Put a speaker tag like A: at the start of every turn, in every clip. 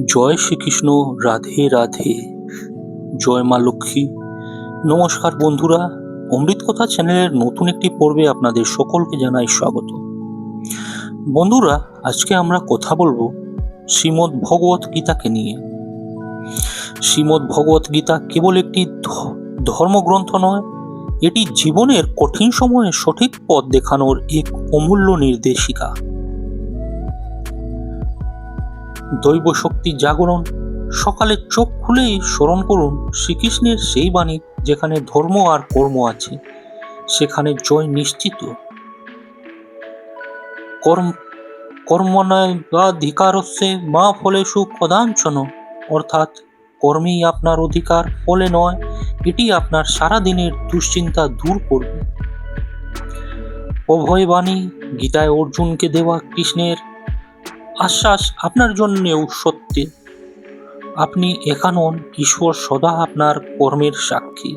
A: জয় শ্রীকৃষ্ণ। রাধে রাধে। জয় মা লক্ষ্মী। নমস্কার বন্ধুরা, অমৃত কথা চ্যানেলের নতুন একটি পর্বে আপনাদের সকলকে জানাই স্বাগত। বন্ধুরা, আজকে আমরা কথা বলবো শ্রীমদ্ ভগবত গীতাকে নিয়ে। শ্রীমদ্ ভগবত গীতা কেবল একটি ধর্মগ্রন্থ নয়, এটি জীবনের কঠিন সময়ে সঠিক পথ দেখানোর এক অমূল্য নির্দেশিকা। দৈব শক্তি জাগরণ। সকালে চোখ খুলেই স্মরণ করুন শ্রীকৃষ্ণের সেই বাণী, যেখানে ধর্ম আর কর্ম আছে সেখানে জয় নিশ্চিত। কর্মণ্যেবাধিকারস্য মা ফলেষু কদাঞ্চন, অর্থাৎ কর্মেই আপনার অধিকার, ফলে নয়। এটি আপনার সারা দিনের দুশ্চিন্তা দূর করবে। অভয়বাণী। গীতায় অর্জুনকে দেওয়া কৃষ্ণের আশ্বাস আপনার জন্যেও সত্য। আপনি একা নন, ঈশ্বর সদা আপনার কর্মের সাক্ষী।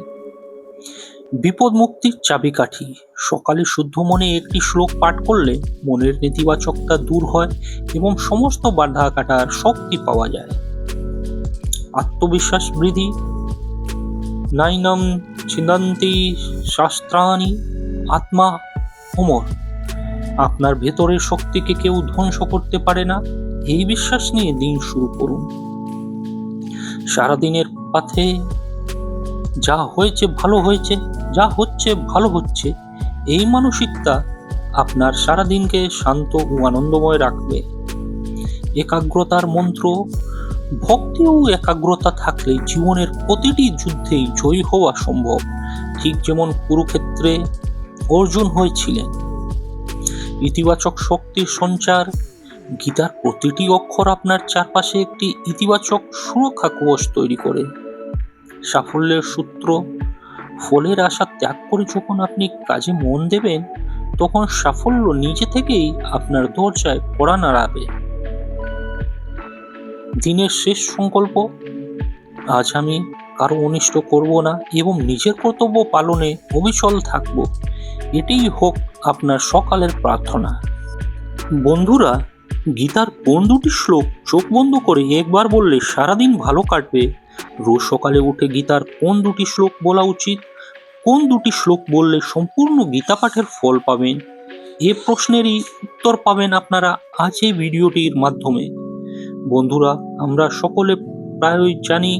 A: বিপদ মুক্তির চাবিকাঠি। সকালে শুদ্ধ মনে একটি শ্লোক পাঠ করলে মনের নেতিবাচকতা দূর হয় এবং সমস্ত বাধা কাটার শক্তি পাওয়া যায়। আত্মবিশ্বাস বৃদ্ধি। নাইনম ছিন্দন্তি শাস্ত্রাণি আত্মা অমর, আপনার ভেতরের শক্তিকে কেউ ধ্বংস করতে পারে না, এই বিশ্বাস নিয়ে দিন শুরু করুন। সারাদিনের পথে যা হয়েছে ভালো হয়েছে, যা হচ্ছে ভালো হচ্ছে, এই মানসিকতা আপনার সারাদিনকে শান্ত ও আনন্দময় রাখবে। একাগ্রতার মন্ত্র। ভক্তি ও একাগ্রতা থাকলে জীবনের প্রতিটি যুদ্ধেই জয়ী হওয়া সম্ভব, ঠিক যেমন কুরুক্ষেত্রে অর্জুন হয়েছিলেন। ইতিবাচক শক্তির সঞ্চার। গীতার প্রতিটি অক্ষর আপনার চারপাশে একটি ইতিবাচক সুরক্ষা কবচ তৈরি করে। সাফল্যের সূত্র। ফলের আশা ত্যাগ করে যখন আপনি কাজে মন দেবেন, তখন সাফল্য নিজে থেকেই আপনার দরজায় কড়া নাড়াবে। দিনের শেষ সংকল্প। আজ আমি কারো অনিষ্ট করব না এবং নিজের কর্তব্য পালনে অবিচল থাকব, এটাই হোক আপনার সকালের প্রার্থনা। বন্ধুরা, গীতার কোন দুটি শ্লোক চোখ বন্ধ করে একবার বললে সারাদিন ভালো কাটবে? রোজ সকালে উঠে গীতার কোন দুটি শ্লোক বলা উচিত? কোন দুটি শ্লোক বললে সম্পূর্ণ গীতা পাঠের ফল পাবেন? এ প্রশ্নেরই উত্তর পাবেন আপনারা আজ এই ভিডিওটির মাধ্যমে। বন্ধুরা, আমরা সকলে প্রায়ই জানি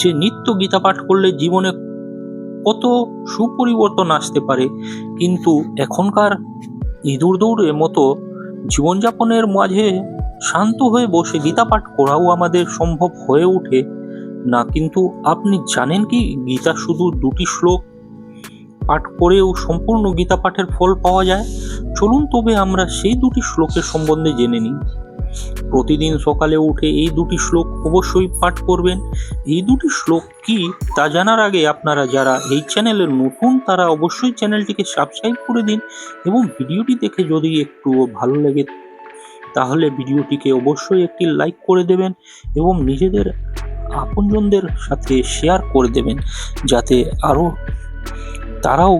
A: যে নিত্য গীতা পাঠ করলে জীবনে কত সুপরিবর্তন আসতে পারে, কিন্তু এখনকার ইঁদুর দৌড়ের মতো জীবনযাপনের মাঝে শান্ত হয়ে বসে গীতা পাঠ করাও আমাদের সম্ভব হয়ে ওঠে না। কিন্তু আপনি জানেন কি, গীতা শুধু দুটি শ্লোক পাঠ করেও সম্পূর্ণ গীতা পাঠের ফল পাওয়া যায়? চলুন তবে আমরা সেই দুটি শ্লোকের সম্বন্ধে জেনে নিই। প্রতিদিন সকালে উঠে এই দুটি শ্লোক অবশ্যই পাঠ করবেন। এই দুটি শ্লোক কি তা জানার আগে আপনারা যারা এই চ্যানেলের নতুন, তারা অবশ্যই চ্যানেলটিকে সাবস্ক্রাইব করে দিন এবং ভিডিওটি দেখে যদি একটু ভালো লাগে তাহলে ভিডিওটিকে অবশ্যই একটি লাইক করে দেবেন এবং নিজেদের আপনজনদের সাথে শেয়ার করে দেবেন, যাতে আরও তারাও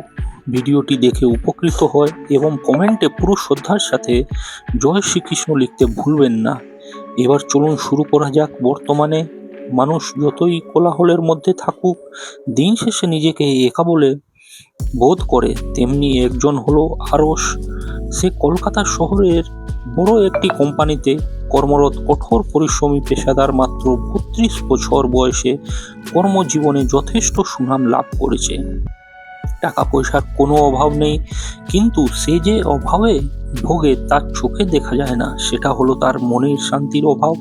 A: ভিডিওটি দেখে উপকৃত হয়। এবং কমেন্টে পুরো শ্রদ্ধার সাথে জয় শ্রীকৃষ্ণ লিখতে ভুলবেন না। এবার চলুন শুরু করা যাক। বর্তমানে মানুষ যতই কোলাহলের মধ্যে থাকুক, দিন শেষে নিজেকে একা বলে বোধ করে, তেমনি একজন হলো আরস। সে কলকাতা শহরের বড় একটি কোম্পানিতে কর্মরত কঠোর পরিশ্রমী পেশাদার। মাত্র 32 বছর বয়সে কর্মজীবনে যথেষ্ট সুনাম লাভ করেছে। টাকা পয়সার কোনো অভাব নেই, কিন্তু সে যে অভাবে ভোগে তার চোখে দেখা যায় না, সেটা হলো তার মনের শান্তির অভাব।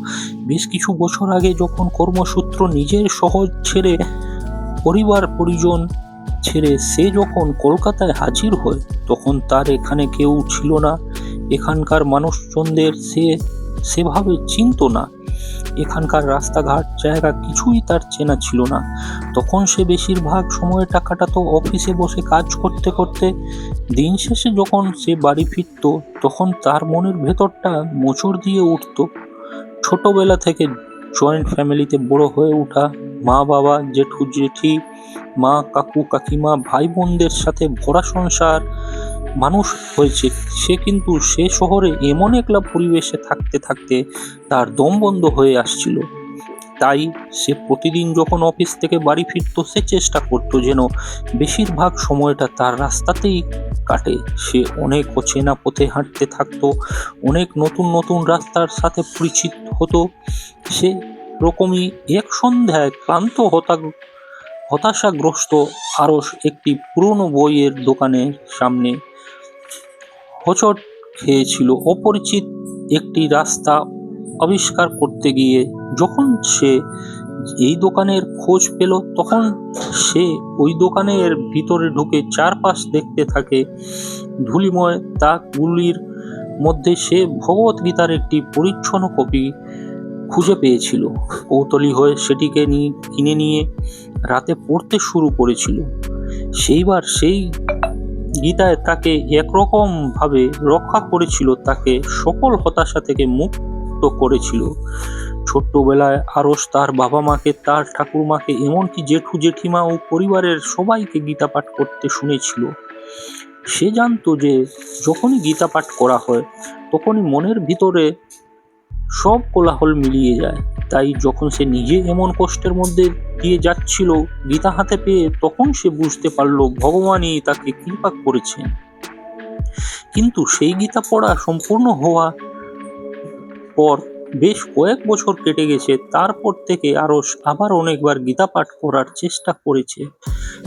A: বেশ কিছু বছর আগে যখন কর্মসূত্র নিজের শহর ছেড়ে, পরিবার পরিজন ছেড়ে সে যখন কলকাতায় হাজির হয়, তখন তার এখানে কেউ ছিল না। এখানকার মানুষজনদের সে সেভাবে চিনত না। এখানকার রাস্তাঘাট জায়গা কিছুই তার চেনা ছিল না। তখন সে বেশিরভাগ সময়টা কাটাতো অফিসে বসে কাজ করতে করতে। দিন শেষে যখন সে বাড়ি ফিরত, তখন তার মনের ভেতরটা মোচড় দিয়ে উঠত। ছোটবেলা থেকে জয়েন্ট ফ্যামিলিতে বড় হয়ে ওঠা, মা বাবা, জেঠু জেঠি, মা কাকু কাকিমা, ভাই বোনদের সাথে ভরা সংসার, মানুষ হয়েছে, সে কিন্তু সে শহরে এমন একলা পরিবেশে থাকতে থাকতে তার দম বন্ধ হয়ে আসছিল। তাই সে প্রতিদিন যখন অফিস থেকে বাড়ি ফিরত, সে চেষ্টা করতো যেন বেশিরভাগ সময়টা তার রাস্তাতেই কাটে। সে অনেক অচেনা পথে হাঁটতে থাকতো, অনেক নতুন নতুন রাস্তার সাথে পরিচিত হতো। সে রকমই এক সন্ধ্যায় ক্লান্ত হতাশাগ্রস্ত আরস একটি পুরনো বইয়ের দোকানের সামনে হোঁচট খেয়েছিল। অপরিচিত একটি রাস্তা আবিষ্কার করতে গিয়ে যখন সে এই দোকানের খোঁজ পেল, তখন সে ওই দোকানের ভিতরে ঢুকে চারপাশ দেখতে থাকে। ধূলিময় তাকগুলির মধ্যে সে ভগবত গীতার একটি পরিচ্ছন্ন কপি খুঁজে পেয়েছিল। কৌতূহলী হয়ে সেটিকে কিনে নিয়ে রাতে পড়তে শুরু করেছিল। সেইবার সেই গীতায় তাকে একরকম ভাবে রক্ষা করেছিল, তাকে সকল হতাশা থেকে মুক্ত করেছিল। ছোট্টবেলায় আরস তার বাবা মাকে, তার ঠাকুরমাকে, এমনকি জেঠু জেঠিমা ও পরিবারের সবাইকে গীতা পাঠ করতে শুনেছিল। সে জানতো যে যখনই গীতা পাঠ করা হয় তখনই মনের ভিতরে সব কোলাহল মিলিয়ে যায়। তাই যখন সে নিজে এমন কষ্টের মধ্যে দিয়ে যাচ্ছিল, গীতা হাতে পেয়ে তখন সে বুঝতে পারল ভগবানই তাকে কৃপা করেছেন। কিন্তু সেই গীতা পড়া সম্পূর্ণ হওয়া পর বেশ কয়েক বছর কেটে গেছে। তারপর থেকে আরস আবার অনেকবার গীতা পাঠ করার চেষ্টা করেছে।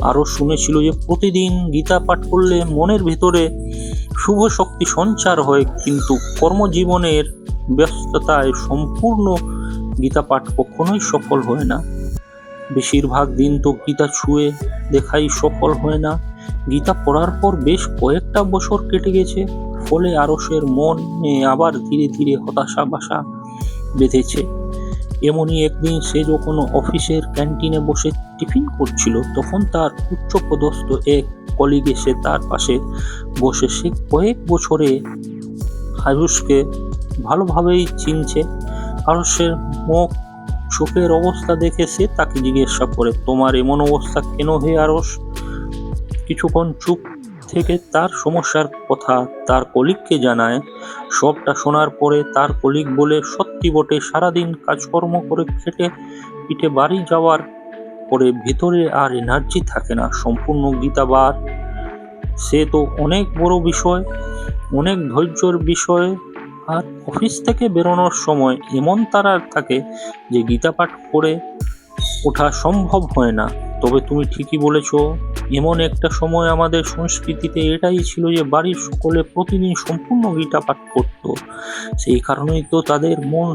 A: আরস শুনেছিল যে প্রতিদিন গীতা পাঠ করলে মনের ভিতরে শুভ শক্তি সঞ্চার হয়, কিন্তু কর্মজীবনের ব্যস্ততায় সম্পূর্ণ গীতা পাঠ কখনোই সফল হয় না। বেশিরভাগ দিন তো গীতা ছুঁয়ে দেখাই সফল হয় না। গীতা পড়ার পর বেশ কয়েকটা বছর কেটে গেছে, ফলে আরসের মনে আবার ধীরে ধীরে হতাশা বাসা বেঁধেছে। এমনই একদিন সে যখন অফিসের ক্যান্টিনে বসে টিফিন করছিল, তখন তার উচ্চপদস্থ এক কলিগ এসে তার পাশে বসে। সে কয়েক বছরে আয়ুষকে ভালোভাবেই চিনছে। আরসের মুখ চোখের অবস্থা দেখে সে তাকে জিজ্ঞাসা করে, তোমার এমন অবস্থা কেন হে আরস? কিছুক্ষণ চুপ থেকে তার সমস্যার কথা তার কলিগকে জানায়। সবটা শোনার পরে তার কলিগ বলে, সত্যি বটে, সারাদিন কাজকর্ম করে খেটে পিঠে বাড়ি যাওয়ার পরে ভিতরে আর এনার্জি থাকে না। সম্পূর্ণ গীতা বার সে তো অনেক বড় বিষয়, অনেক ধৈর্যের বিষয়। আর অফিস থেকে বেরোনোর সময় এমন তারা থাকে যে গীতা পাঠ করে ওঠা সম্ভব হয় না। তবে তুমি ঠিকই বলেছ, এমন একটা সময় আমাদের সংস্কৃতিতে এটাই ছিল যে বাড়ির সকলে প্রতিদিন সম্পূর্ণ গীতা পাঠ করত। সেই কারণেই তো তাদের মন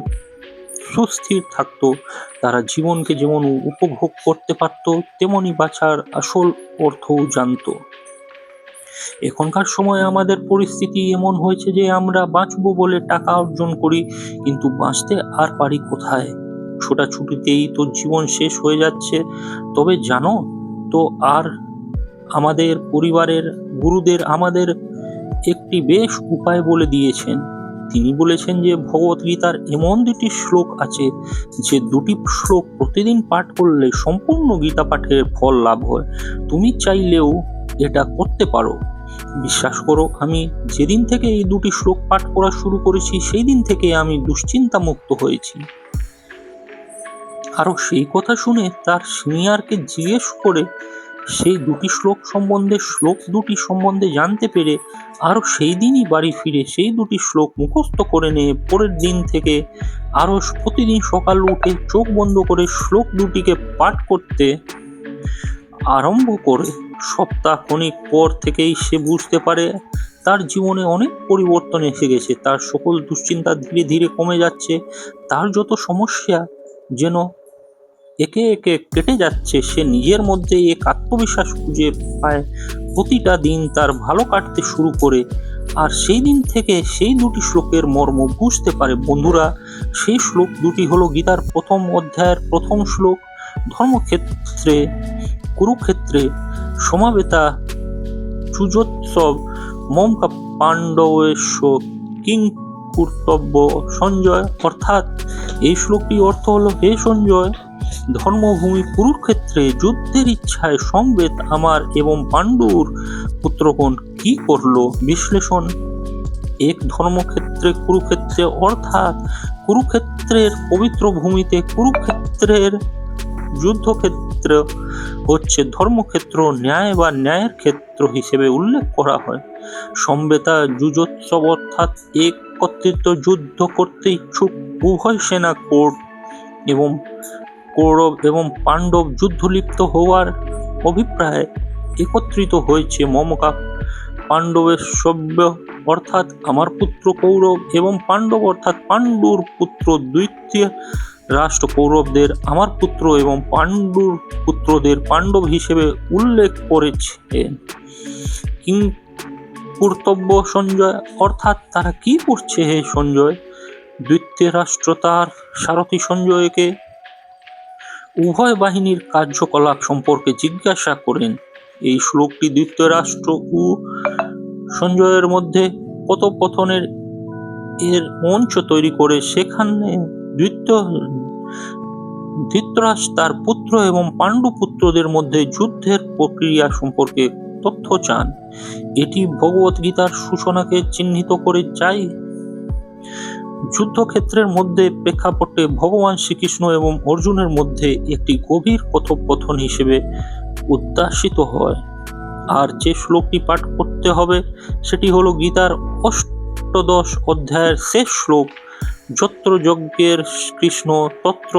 A: সুস্থির থাকতো। তারা জীবনকে যেমন উপভোগ করতে পারত, তেমনি বাঁচার আসল অর্থও জানতো। এখনকার সময়ে আমাদের পরিস্থিতি এমন হয়েছে যে আমরা বাঁচবো বলে টাকা অর্জন করি, কিন্তু বাঁচতে আর পারি কোথায়? ছোটাছুটিতেই তো জীবন শেষ হয়ে যাচ্ছে। তবে জানো তো, আর আমাদের পরিবারের গুরুদের আমাদের একটি বেশ উপায় বলে দিয়েছেন। তিনি বলেছেন যে ভগবত গীতার এমন দুটি শ্লোক আছে, যে দুটি শ্লোক প্রতিদিন পাঠ করলে সম্পূর্ণ গীতা পাঠের ফল লাভ হয়। তুমি চাইলেও এটা করতে পারো। বিশ্বাস করো, আমি যেদিন থেকে এই দুটি শ্লোক পাঠ করা শুরু করেছি, সেই দিন থেকে আমি দুশ্চিন্তা মুক্ত হয়েছি। আরো সেই কথা শুনে তার সিনিয়রকে জিজ্ঞেস করে সেই শ্লোক দুটি সম্বন্ধে জানতে পেরে আরো সেই দিনই বাড়ি ফিরে সেই দুটি শ্লোক মুখস্থ করে নিয়ে পরের দিন থেকে আরো প্রতিদিন সকাল উঠে চোখ বন্ধ করে শ্লোক দুটিকে পাঠ করতে আরম্ভ করে। সপ্তাহ খানেক পর থেকেই সে বুঝতে পারে তার জীবনে অনেক পরিবর্তন এসে গেছে। তার সকল দুশ্চিন্তা ধীরে ধীরে কমে যাচ্ছে। তার যত সমস্যা যেন একে একে কেটে যাচ্ছে। সে নিজের মধ্যে এক আত্মবিশ্বাস খুঁজে পায়। প্রতিটা দিন তার ভালো কাটতে শুরু করে। আর সেই দিন থেকে সেই দুটি শ্লোকের মর্ম বুঝতে পারে। বন্ধুরা, সেই শ্লোক দুটি হলো গীতার প্রথম অধ্যায়ের প্রথম শ্লোক, ধর্মক্ষেত্রে কুরুক্ষেত্রে সমাবেতা যুযোৎসব মমকা পাণ্ডবেশ কিং কর্তব্য সঞ্জয়। অর্থাৎ এই শ্লোকটির অর্থ হলো, হে সঞ্জয়, ধর্মভূমি কুরুক্ষেত্রে যুদ্ধের ইচ্ছায় সমবেত আমার এবং পাণ্ডুর পুত্রগণ কি করলো বিশ্লেষণ। এক ধর্মক্ষেত্রে কুরুক্ষেত্রে, অর্থাৎ কুরুক্ষেত্রের পবিত্র ভূমিতে কুরুক্ষেত্রের যুদ্ধক্ষেত্র হচ্ছে ধর্মক্ষেত্র, ন্যায় বা ন্যায়ের ক্ষেত্র হিসেবে উল্লেখ করা হয়। সমবেতা যুযোৎসব অর্থাৎ একত্রিত যুদ্ধ করতে ইচ্ছুক উভয় সেনা এবং কৌরব এবং পাণ্ডব যুদ্ধলিপ্ত হওয়ার অভিপ্রায়ে একত্রিত হয়েছে। মমকা পাণ্ডবের সভ্য অর্থাৎ আমার পুত্র কৌরব এবং পাণ্ডব অর্থাৎ পাণ্ডুর পুত্র দ্বিতীয় রাষ্ট্র কৌরবদের আমার পুত্র এবং পাণ্ডুর পুত্রদের পাণ্ডব হিসেবে উল্লেখ করেছেন। কর্তব্য সঞ্জয় অর্থাৎ তারা কি করছে হে সঞ্জয়। দ্বিতীয় রাষ্ট্র তার সারথি সঞ্জয়কে উভয় বাহিনীর কার্যকলাপ সম্পর্কে জিজ্ঞাসা করেন। এই শ্লোকটি দ্বিতীয় রাষ্ট্র ও সঞ্জয়ের মধ্যে কথোপকথনের এর মঞ্চ তৈরি করে সেখানে ধৃতরাষ্ট্র তার পুত্র এবং পাণ্ডু পুত্রদের মধ্যে যুদ্ধের প্রক্রিয়া সম্পর্কে তথ্য চান। এটি ভগবত গীতার সূচনাকে চিহ্নিত করে যায়। যুদ্ধক্ষেত্রের মধ্যে প্রেক্ষাপটে ভগবান শ্রীকৃষ্ণ এবং অর্জুনের মধ্যে একটি গভীর কথোপকথন হিসেবে উদ্ভাসিত হয়। আর যে শ্লোকটি পাঠ করতে হবে সেটি হলো গীতার অষ্টাদশ অধ্যায়ের শেষ শ্লোক। যত্র যজ্ঞের কৃষ্ণ তত্র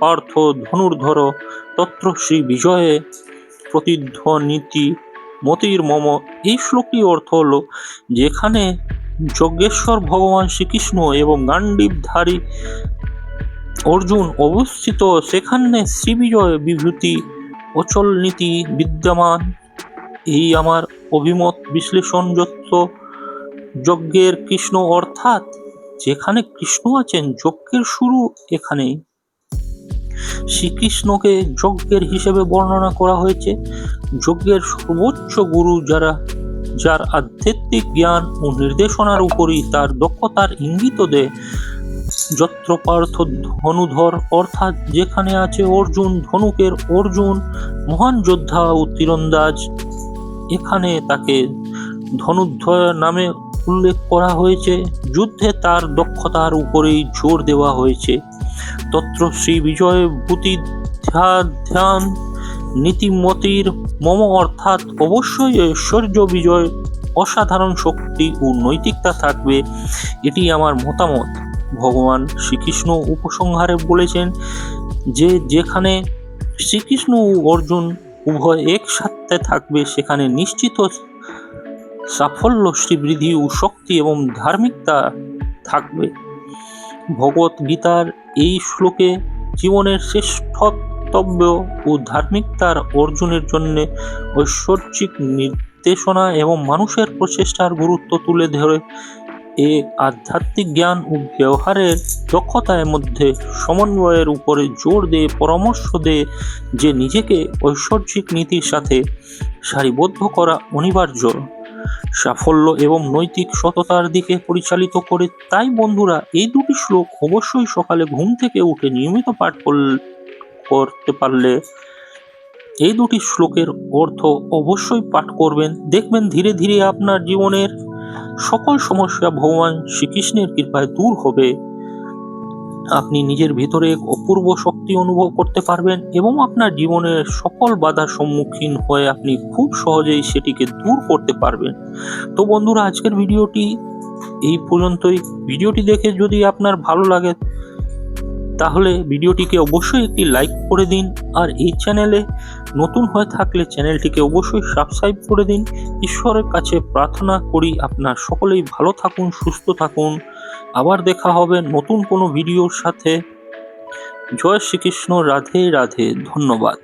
A: পার্থ ধনুর্ধর তত্র শ্রী বিজয়ে প্রতিধ্বনিতি মতির মম। এই শ্লোকটির অর্থ হলো যেখানে যজ্ঞেশ্বর ভগবান শ্রীকৃষ্ণ এবং গান্ডীবধারী অর্জুন অবস্থিত সেখানে শ্রীবিজয় বিভূতি অচল নীতি বিদ্যমান। এই আমার অভিমত বিশ্লেষণ। যজ্ঞের কৃষ্ণ অর্থাৎ যেখানে কৃষ্ণ আছেন যজ্ঞের শুরু এখানেই। শ্রীকৃষ্ণকে যজ্ঞের হিসেবে বর্ণনা করা হয়েছে। যজ্ঞের সর্বোচ্চ গুরু যার আধ্যাত্মিক জ্ঞান ও নির্দেশনার উপরই তার দক্ষতার ইঙ্গিত দেয়। যত্র পার্থ ধনুধর অর্থাৎ যেখানে আছে অর্জুন ধনুকের অর্জুন মহান যোদ্ধা ও তীরন্দাজ, এখানে তাকে ধনুর্ধর নামে উল্লেখ করা হয়েছে। যুদ্ধে তার দক্ষতার উপরেই জোর দেওয়া হয়েছে। তত্র শ্রী বিজয় ভূতি ধ্যান নীতিমতির মম অর্থাৎ অবশ্যই ঐশ্বর্য বিজয় অসাধারণ শক্তি ও নৈতিকতা থাকবে। এটি আমার মতামত। ভগবান শ্রীকৃষ্ণ উপসংহারে বলেছেন যে যেখানে শ্রীকৃষ্ণ ও অর্জুন উভয় একসাথে থাকবে সেখানে নিশ্চিত সাফল্য, শ্রীবৃদ্ধি ও শক্তি এবং ধার্মিকতা থাকবে। ভগবত গীতার এই শ্লোকে জীবনের শ্রেষ্ঠত্ব ও ধার্মিকতার অর্জনের জন্য ঐশ্বরিক নির্দেশনা এবং মানুষের প্রচেষ্টার গুরুত্ব তুলে ধরে এ আধ্যাত্মিক জ্ঞান ও ব্যবহারের দক্ষতার মধ্যে সমন্বয়ের উপরে জোর দিয়ে পরামর্শ দেয় যে নিজেকে ঐশ্বরিক নীতির সাথে সারিবদ্ধ করা অনিবার্য, সাফল্য এবং নৈতিক সততার দিকে পরিচালিত করে। তাই বন্ধুরা এই দুটি শ্লোক অবশ্যই সকালে ঘুম থেকে উঠে নিয়মিত পাঠ করতে পারলে এই দুটি শ্লোকের অর্থ অবশ্যই পাঠ করবেন। দেখবেন ধীরে ধীরে আপনার জীবনের সকল সমস্যা ভগবান শ্রীকৃষ্ণের কৃপায় দূর হবে। আপনি নিজের ভিতরে এক অপূর্ব শক্তি অনুভব করতে পারবেন এবং আপনার জীবনের সকল বাধার সম্মুখীন হয়ে আপনি খুব সহজেই সেটিকে দূর করতে পারবেন। তো বন্ধুরা আজকের ভিডিওটি এই পর্যন্তই। ভিডিওটি দেখে যদি আপনার ভালো লাগে তাহলে ভিডিওটিকে অবশ্যই একটি লাইক করে দিন, আর এই চ্যানেলে নতুন হয়ে থাকলে চ্যানেলটিকে অবশ্যই সাবস্ক্রাইব করে দিন। ঈশ্বরের কাছে প্রার্থনা করি আপনার সকলেই ভালো থাকুন, সুস্থ থাকুন। আবার দেখা হবে নতুন কোনো ভিডিওর সাথে। জয় শ্রীকৃষ্ণ। রাধে রাধে। ধন্যবাদ।